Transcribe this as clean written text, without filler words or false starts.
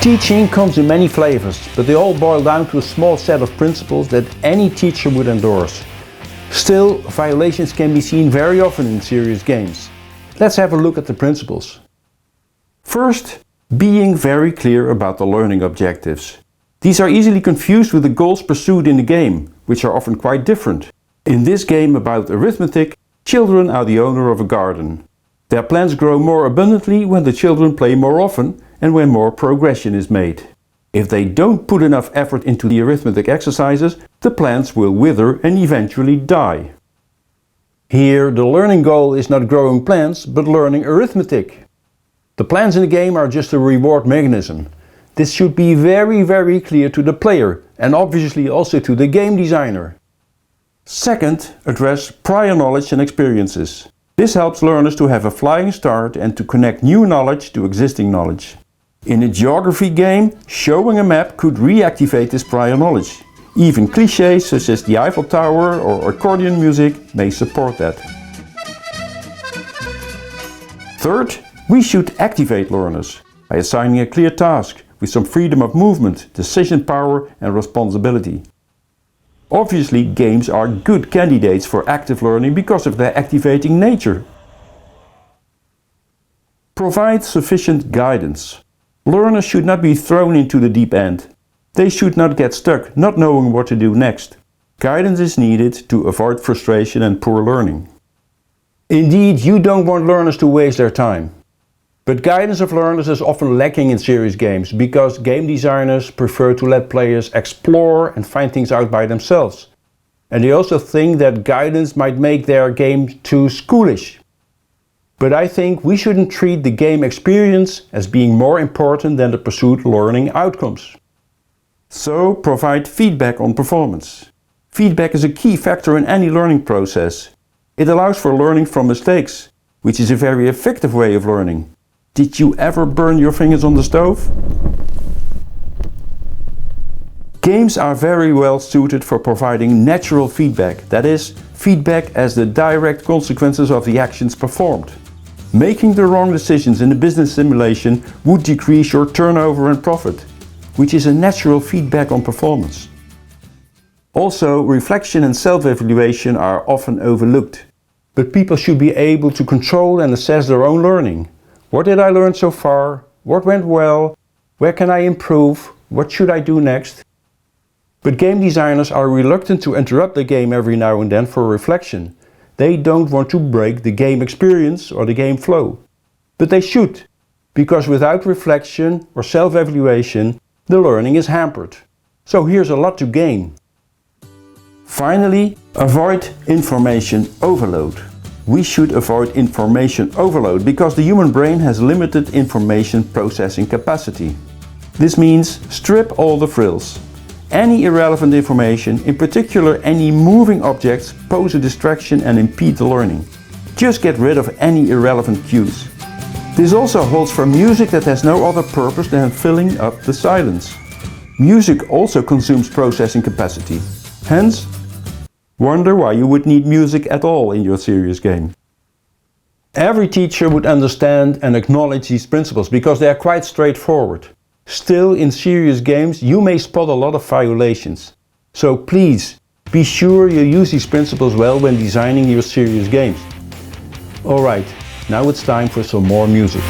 Teaching comes in many flavors, but they all boil down to a small set of principles that any teacher would endorse. Still, violations can be seen very often in serious games. Let's have a look at the principles. First, being very clear about the learning objectives. These are easily confused with the goals pursued in the game, which are often quite different. In this game about arithmetic, children are the owner of a garden. Their plants grow more abundantly when the children play more often and when more progression is made. If they don't put enough effort into the arithmetic exercises, the plants will wither and eventually die. Here, the learning goal is not growing plants, but learning arithmetic. The plants in the game are just a reward mechanism. This should be very clear to the player and obviously also to the game designer. Second, address prior knowledge and experiences. This helps learners to have a flying start and to connect new knowledge to existing knowledge. In a geography game, showing a map could reactivate this prior knowledge. Even clichés such as the Eiffel Tower or accordion music may support that. Third, we should activate learners by assigning a clear task with some freedom of movement, decision power and responsibility. Obviously, games are good candidates for active learning because of their activating nature. Provide sufficient guidance. Learners should not be thrown into the deep end. They should not get stuck, not knowing what to do next. Guidance is needed to avoid frustration and poor learning. Indeed, you don't want learners to waste their time. But guidance of learners is often lacking in serious games because game designers prefer to let players explore and find things out by themselves. And they also think that guidance might make their game too schoolish. But I think we shouldn't treat the game experience as being more important than the pursued learning outcomes. So provide feedback on performance. Feedback is a key factor in any learning process. It allows for learning from mistakes, which is a very effective way of learning. Did you ever burn your fingers on the stove? Games are very well suited for providing natural feedback, that is, feedback as the direct consequences of the actions performed. Making the wrong decisions in a business simulation would decrease your turnover and profit, which is a natural feedback on performance. Also, reflection and self-evaluation are often overlooked, but people should be able to control and assess their own learning. What did I learn so far? What went well? Where can I improve? What should I do next? But game designers are reluctant to interrupt the game every now and then for reflection. They don't want to break the game experience or the game flow. But they should, because without reflection or self-evaluation, the learning is hampered. So here's a lot to gain. Finally, avoid information overload. We should avoid information overload because the human brain has limited information processing capacity. This means strip all the frills. Any irrelevant information, in particular any moving objects, pose a distraction and impede the learning. Just get rid of any irrelevant cues. This also holds for music that has no other purpose than filling up the silence. Music also consumes processing capacity. Hence, wonder why you would need music at all in your serious game. Every teacher would understand and acknowledge these principles because they are quite straightforward. Still, in serious games, you may spot a lot of violations. So please, be sure you use these principles well when designing your serious games. Alright, now it's time for some more music.